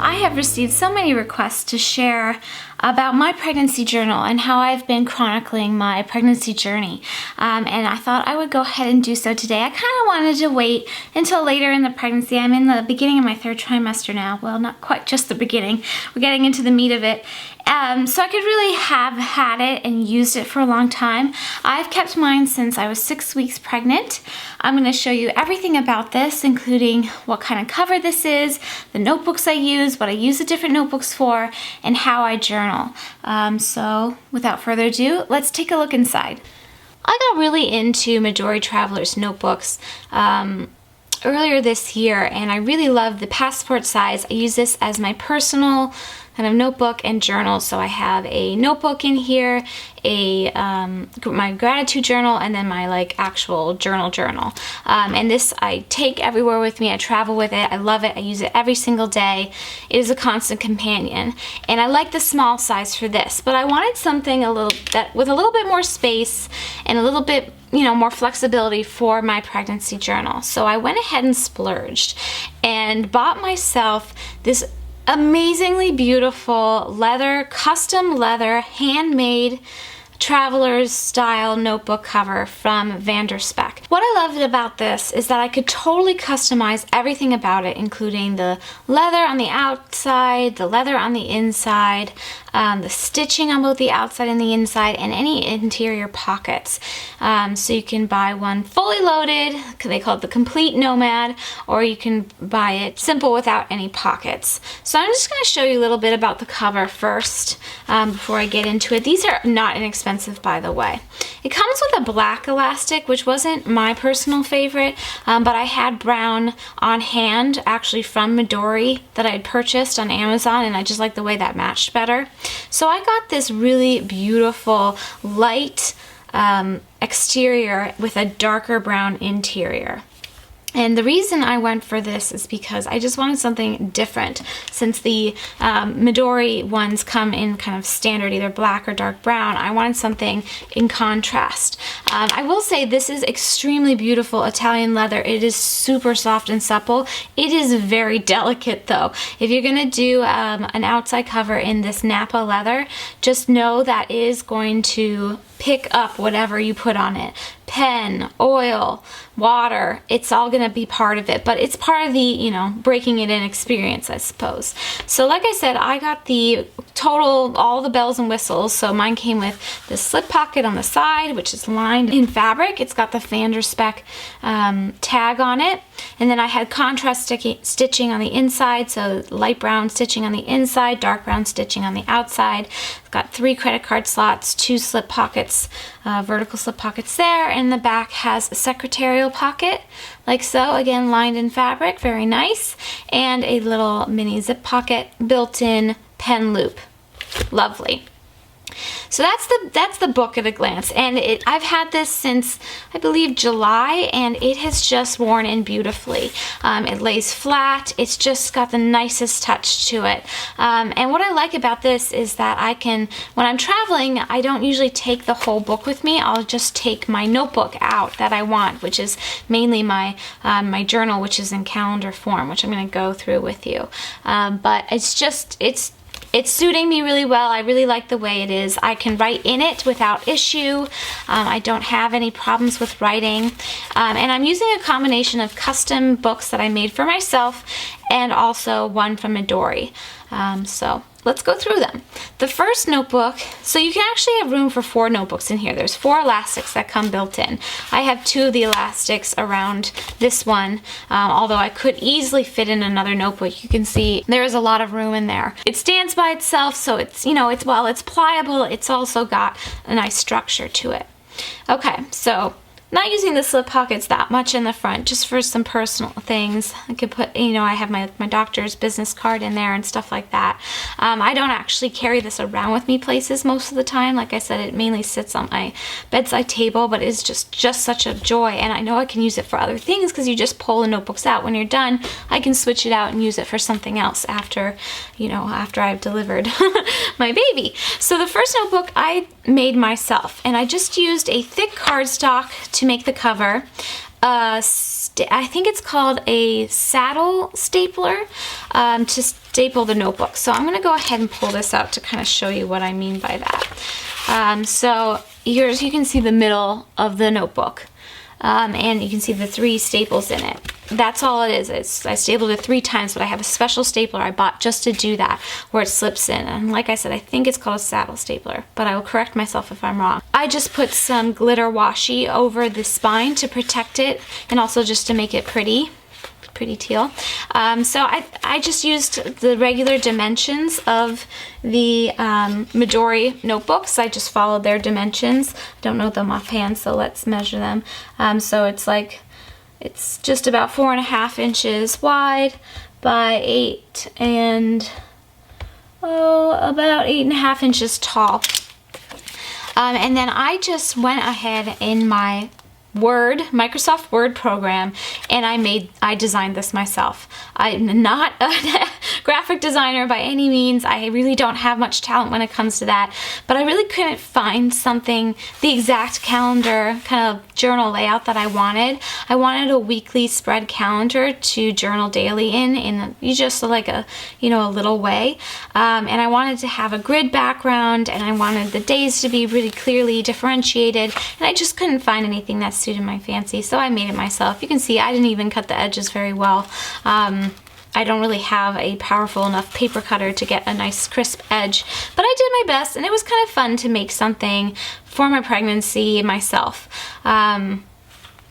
I have received so many requests to share about my pregnancy journal and how I've been chronicling my pregnancy journey. And I thought I would go ahead and do so today. I kind of wanted to wait until later in the pregnancy. I'm in the beginning of my 3rd trimester now. Well, not quite just the beginning. We're getting into the meat of it. So I could really have had it and used it for a long time. I've kept mine since I was 6 weeks pregnant. I'm going to show you everything about this, including what kind of cover this is, the notebooks I use, what I use the different notebooks for, and how I journal. So without further ado, let's take a look inside. I got really into Midori Traveler's notebooks earlier this year, and I really love the passport size. I use this as my personal kind of notebook and journal. So I have a notebook in here, my gratitude journal, and then my actual journal. And this I take everywhere with me. I travel with it. I love it. I use it every single day. It is a constant companion. And I like the small size for this, but I wanted something with a little bit more space and a little bit more flexibility for my pregnancy journal. So I went ahead and splurged and bought myself this amazingly beautiful custom leather, handmade traveler's style notebook cover from Spek. What I loved about this is that I could totally customize everything about it, including the leather on the outside, the leather on the inside, the stitching on both the outside and the inside, and any interior pockets. So you can buy one fully loaded, they call it the Complete Nomad, or you can buy it simple without any pockets. So I'm just going to show you a little bit about the cover first before I get into it. These are not inexpensive, by the way. It comes with a black elastic, which wasn't my personal favorite, but I had brown on hand, actually from Midori, that I had purchased on Amazon, and I just liked the way that matched better. So I got this really beautiful light exterior with a darker brown interior. And the reason I went for this is because I just wanted something different. Since the Midori ones come in kind of standard, either black or dark brown, I wanted something in contrast. I will say this is extremely beautiful Italian leather. It is super soft and supple. It is very delicate though. If you're going to do an outside cover in this Napa leather, just know that it is going to pick up whatever you put on it. Pen, oil, water, it's all going to be part of it, but it's part of the, breaking it in experience, I suppose. So like I said, I got the all the bells and whistles. So mine came with the slip pocket on the side, which is lined in fabric. It's got the Spek tag on it. And then I had contrast stitching on the inside, so light brown stitching on the inside, dark brown stitching on the outside. It's got 3 credit card slots, 2 slip pockets, vertical slip pockets there, and the back has a secretarial pocket, like so, again lined in fabric, very nice, and a little mini zip pocket, built-in pen loop. Lovely. So that's the book at a glance, and I've had this since I believe July, and it has just worn in beautifully. It lays flat. It's just got the nicest touch to it. And what I like about this is that when I'm traveling, I don't usually take the whole book with me. I'll just take my notebook out that I want, which is mainly my journal, which is in calendar form, which I'm going to go through with you. But it's suiting me really well. I really like the way it is. I can write in it without issue. I don't have any problems with writing. And I'm using a combination of custom books that I made for myself and also one from Midori. So let's go through them. The first notebook, so you can actually have room for 4 notebooks in here. There's 4 elastics that come built in. I have 2 of the elastics around this one, although I could easily fit in another notebook. You can see there is a lot of room in there. It stands by itself, so it's pliable. It's also got a nice structure to it. Okay, so not using the slip pockets that much in the front, just for some personal things. I could put, I have my doctor's business card in there and stuff like that. I don't actually carry this around with me places most of the time. Like I said, it mainly sits on my bedside table, but it's just such a joy. And I know I can use it for other things because you just pull the notebooks out. When you're done, I can switch it out and use it for something else after I've delivered my baby. So the first notebook I made myself, and I just used a thick cardstock to make the cover, I think it's called a saddle stapler to staple the notebook. So I'm gonna go ahead and pull this out to kind of show you what I mean by that. So here's, you can see the middle of the notebook. And you can see the 3 staples in it. That's all it is. I stapled it 3 times, but I have a special stapler I bought just to do that, where it slips in. And like I said, I think it's called a saddle stapler, but I will correct myself if I'm wrong. I just put some glitter washi over the spine to protect it, and also just to make it pretty teal. So I just used the regular dimensions of the Midori notebooks. I just followed their dimensions. I don't know them offhand, so let's measure them. So it's just about 4.5 inches wide by 8 and about 8.5 inches tall. And then I just went ahead in my Microsoft Word program, and I designed this myself. I'm not a graphic designer by any means. I really don't have much talent when it comes to that, but I really couldn't find the exact calendar kind of journal layout that I wanted. I wanted a weekly spread calendar to journal daily in just like a little way. And I wanted to have a grid background, and I wanted the days to be really clearly differentiated, and I just couldn't find anything that suited my fancy, so I made it myself. You can see I didn't even cut the edges very well. I don't really have a powerful enough paper cutter to get a nice crisp edge, but I did my best, and it was kind of fun to make something for my pregnancy myself.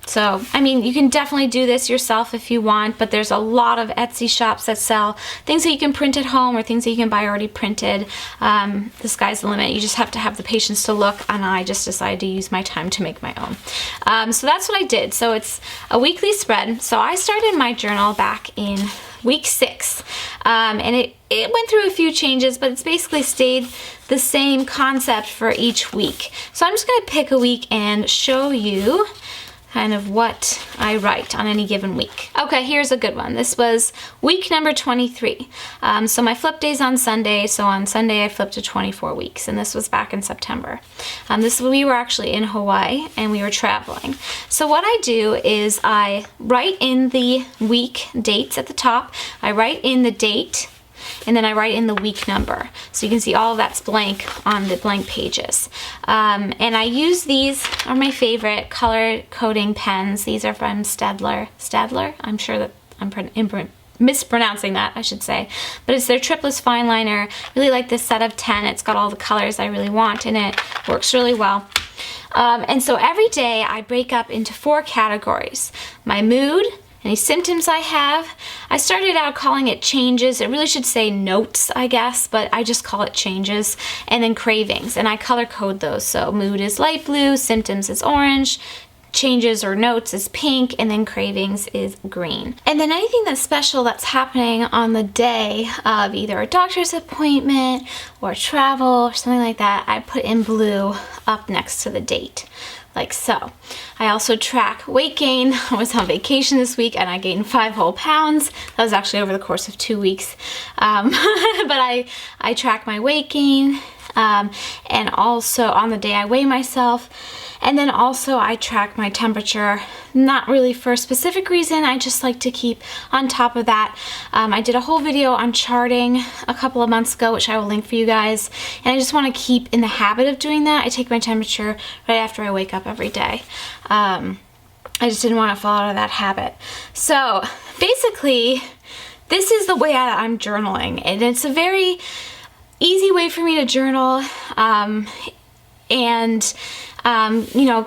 So, I mean, you can definitely do this yourself if you want, but there's a lot of Etsy shops that sell things that you can print at home or things that you can buy already printed. The sky's the limit. You just have to have the patience to look, and I just decided to use my time to make my own. So that's what I did. So it's a weekly spread. So I started my journal back in week 6, and it went through a few changes, but it's basically stayed the same concept for each week. So I'm just going to pick a week and show you kind of what I write on any given week. Okay, here's a good one. This was week number 23. So my flip day's on Sunday, so on Sunday I flipped to 24 weeks, and this was back in September. We were actually in Hawaii, and we were traveling. So what I do is I write in the week dates at the top, I write in the date, and then I write in the week number. So you can see all of that's blank on the blank pages. And I use these are my favorite color coding pens. These are from Stadler. I'm sure that I'm mispronouncing that, I should say. But it's their Tripless Fine Liner. Really like this set of 10. It's got all the colors I really want in it. Works really well. And so every day I break up into 4 categories. My mood, any symptoms I have. I started out calling it changes. It really should say notes, I guess, but I just call it changes. And then cravings, and I color code those. So mood is light blue, symptoms is orange, changes or notes is pink, and then cravings is green. And then anything that's special that's happening on the day of either a doctor's appointment or travel or something like that, I put in blue up next to the date. Like so. I also track weight gain. I was on vacation this week and I gained 5 whole pounds. That was actually over the course of 2 weeks. But I track my weight gain, and also on the day I weigh myself. And then also I track my temperature, not really for a specific reason, I just like to keep on top of that. I did a whole video on charting a couple of months ago, which I will link for you guys, and I just want to keep in the habit of doing that. I take my temperature right after I wake up every day. I just didn't want to fall out of that habit. So basically, this is the way I'm journaling, and it's a very easy way for me to journal, and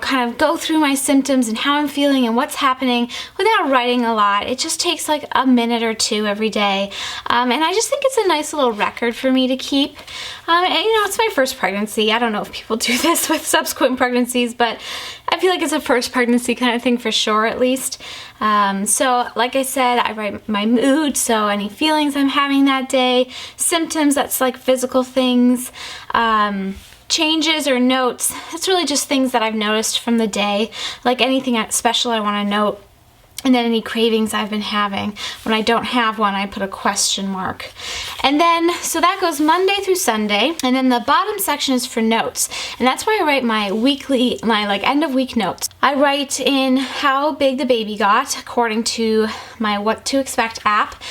kind of go through my symptoms and how I'm feeling and what's happening without writing a lot. It just takes like a minute or 2 every day. And I just think it's a nice little record for me to keep. And it's my first pregnancy. I don't know if people do this with subsequent pregnancies, but I feel like it's a first pregnancy kind of thing for sure, at least. So like I said, I write my mood, so any feelings I'm having that day, symptoms, that's like physical things, changes or notes, it's really just things that I've noticed from the day, like anything special I want to note. and then any cravings I've been having. When I don't have one, I put a question mark. And then, so that goes Monday through Sunday. And then the bottom section is for notes. And that's where I write my weekly, my like end of week notes. I write in how big the baby got according to my What to Expect app,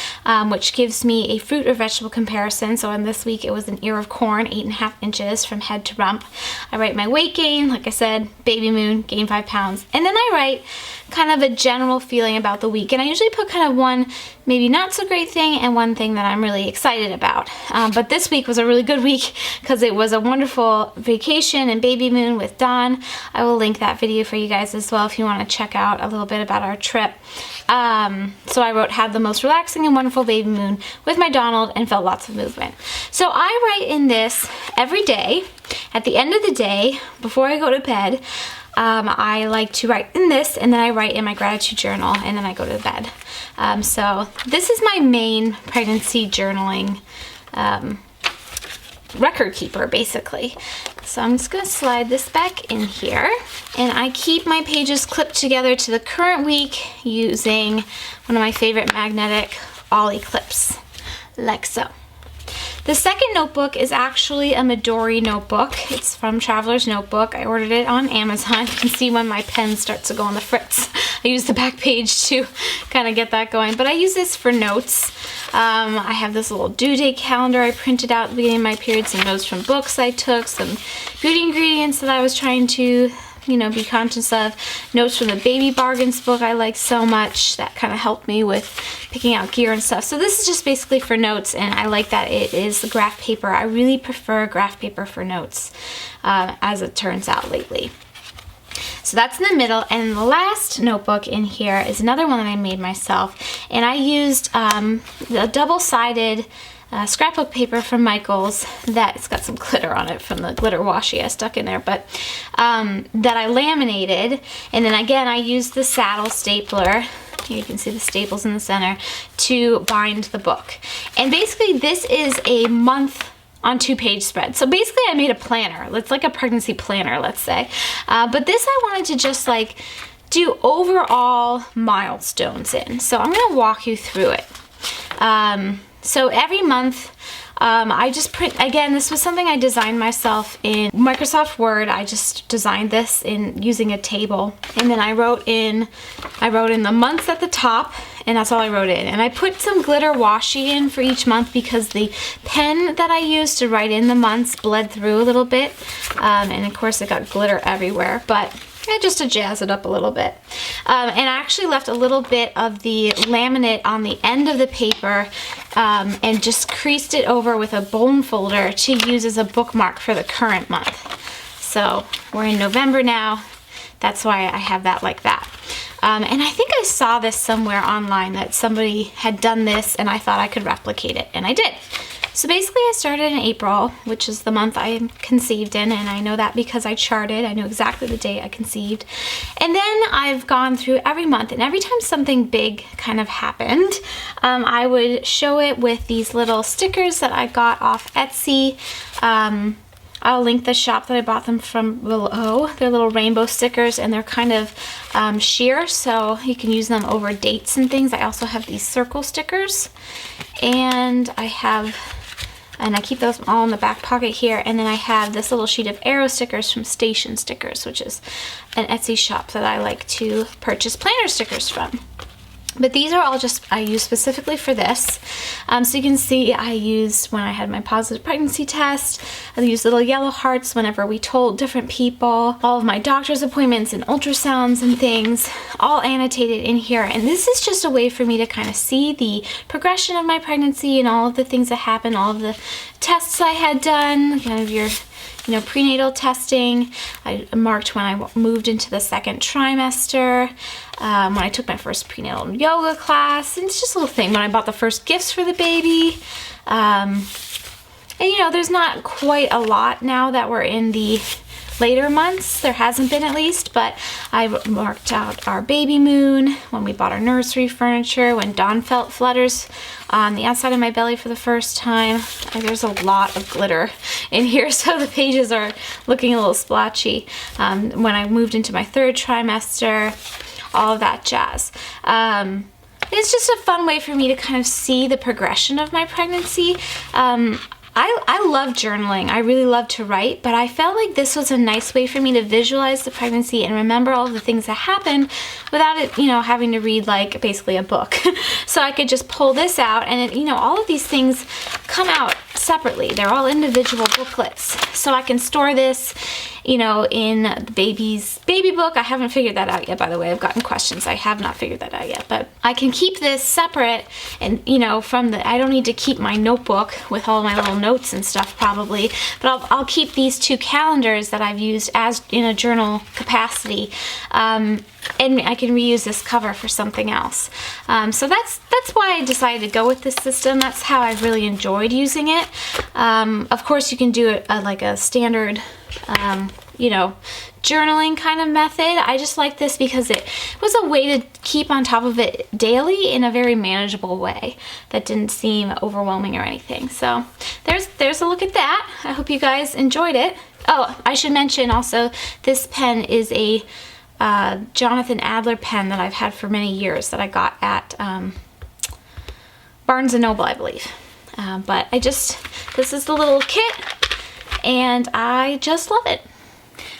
which gives me a fruit or vegetable comparison. So in this week, it was an ear of corn, 8.5 inches from head to rump. I write my weight gain, like I said, baby moon, gained 5 pounds. And then I write kind of a general feeling about the week. And I usually put kind of one maybe not so great thing and one thing that I'm really excited about. But this week was a really good week because it was a wonderful vacation and baby moon with Dawn. I will link that video for you guys as well if you want to check out a little bit about our trip. So I wrote, had the most relaxing and wonderful baby moon with my Donald and felt lots of movement. So I write in this every day. At the end of the day, before I go to bed, I like to write in this, and then I write in my gratitude journal, and then I go to bed. So this is my main pregnancy journaling record keeper, basically. So I'm just going to slide this back in here, and I keep my pages clipped together to the current week using one of my favorite magnetic ollie clips, like so. The second notebook is actually a Midori notebook. It's from Traveler's Notebook. I ordered it on Amazon. You can see when my pen starts to go on the fritz. I use the back page to kind of get that going. But I use this for notes. I have this little due date calendar I printed out at the beginning of my period, some notes from books I took, some beauty ingredients that I was trying to be conscious of, notes from the Baby Bargains book I like so much. That kind of helped me with picking out gear and stuff. So this is just basically for notes, and I like that it is the graph paper. I really prefer graph paper for notes, as it turns out lately. So that's in the middle, and the last notebook in here is another one that I made myself, and I used the double-sided scrapbook paper from Michael's that it's got some glitter on it from the glitter washi I stuck in there, but that I laminated, and then again I used the saddle stapler. You can see the staples in the center to bind the book. And basically this is a month on 2-page spread. So basically I made a planner. It's like a pregnancy planner, let's say. But this I wanted to just like do overall milestones in. So I'm gonna walk you through it. So every month, I just print, again, this was something I designed myself in Microsoft Word. I just designed this in using a table. And then I wrote in the months at the top, and that's all I wrote in. And I put some glitter washi in for each month because the pen that I used to write in the months bled through a little bit. And of course it got glitter everywhere, but just to jazz it up a little bit. And I actually left a little bit of the laminate on the end of the paper and just creased it over with a bone folder to use as a bookmark for the current month. So we're in November now. That's why I have that like that. And I think I saw this somewhere online that somebody had done this, and I thought I could replicate it, and I did. So basically I started in April, which is the month I conceived in, and I know that because I charted. I knew exactly the day I conceived. And then I've gone through every month, and every time something big kind of happened, I would show it with these little stickers that I got off Etsy. I'll link the shop that I bought them from below. They're little rainbow stickers, and they're kind of sheer, so you can use them over dates and things. I also have these circle stickers, and I keep those all in the back pocket here. And then I have this little sheet of arrow stickers from Station Stickers, which is an Etsy shop that I like to purchase planner stickers from. But these are all just, I use specifically for this. So you can see I used, when I had my positive pregnancy test, I used little yellow hearts whenever we told different people, all of my doctor's appointments and ultrasounds and things, all annotated in here. And this is just a way for me to kind of see the progression of my pregnancy and all of the things that happened, all of the tests I had done, kind of your prenatal testing. I marked when I moved into the second trimester, when I took my first prenatal yoga class, and it's just a little thing when I bought the first gifts for the baby. And there's not quite a lot now that we're in the later months. There hasn't been, at least, but I marked out our baby moon, when we bought our nursery furniture, when Dawn felt flutters on the outside of my belly for the first time. There's a lot of glitter in here, so the pages are looking a little splotchy. When I moved into my third trimester, all of that jazz. It's just a fun way for me to kind of see the progression of my pregnancy. I love journaling. I really love to write, but I felt like this was a nice way for me to visualize the pregnancy and remember all of the things that happened without it, you know, having to read like basically a book. So I could just pull this out and it, you know, all of these things come out separately. They're all individual booklets. So I can store this, you know, in the baby's baby book. I haven't figured that out yet, by the way. I've gotten questions. I have not figured that out yet, but I can keep this separate and, you know, from the, I don't need to keep my notebook with all my little notes and stuff probably, but I'll keep these two calendars that I've used as in a journal capacity. And I can reuse this cover for something else. So that's why I decided to go with this system. That's how I've really enjoyed using it. Of course, you can do it like a standard, you know, journaling kind of method. I just like this because it was a way to keep on top of it daily in a very manageable way that didn't seem overwhelming or anything. So there's a look at that. I hope you guys enjoyed it. Oh, I should mention also, this pen is a Jonathan Adler pen that I've had for many years that I got at Barnes & Noble, I believe. But this is the little kit and I just love it.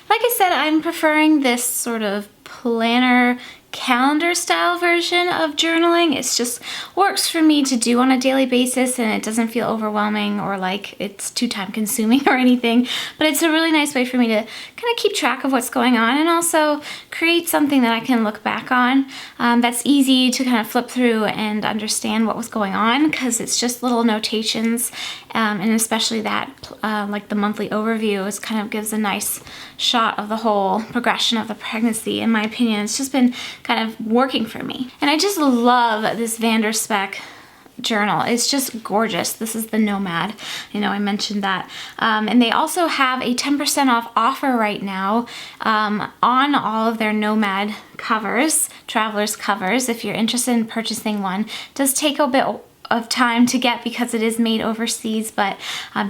Like I said, I'm preferring this sort of planner calendar style version of journaling. It's just works for me to do on a daily basis and it doesn't feel overwhelming or like it's too time consuming or anything, but it's a really nice way for me to kind of keep track of what's going on and also create something that I can look back on that's easy to kind of flip through and understand what was going on, because it's just little notations, and especially that like the monthly overview is kind of gives a nice shot of the whole progression of the pregnancy. In my opinion, it's just been kind of working for me. And I just love this Spek journal. It's just gorgeous. This is the Nomad. You know, I mentioned that. And they also have a 10% off offer right now on all of their Nomad covers, traveler's covers. If you're interested in purchasing one, it does take a bit of time to get because it is made overseas, but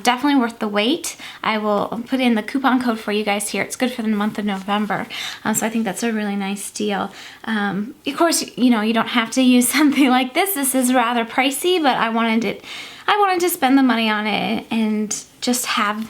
definitely worth the wait. I will put in the coupon code for you guys here. It's good for the month of November, so I think that's a really nice deal. Of course, you know, you don't have to use something like this. This is rather pricey, but I wanted to spend the money on it and just have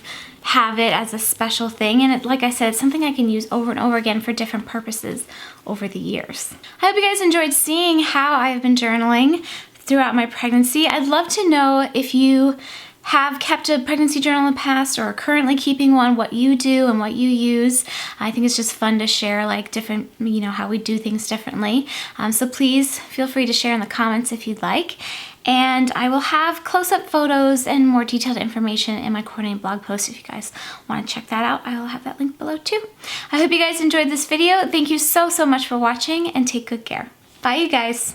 it as a special thing. And like I said, it's something I can use over and over again for different purposes over the years. I hope you guys enjoyed seeing how I've been journaling throughout my pregnancy. I'd love to know if you have kept a pregnancy journal in the past or are currently keeping one, what you do and what you use. I think it's just fun to share like different, you know, how we do things differently. So please feel free to share in the comments if you'd like. And I will have close-up photos and more detailed information in my coordinated blog post. If you guys want to check that out, I will have that link below too. I hope you guys enjoyed this video. Thank you so much for watching and take good care. Bye, you guys.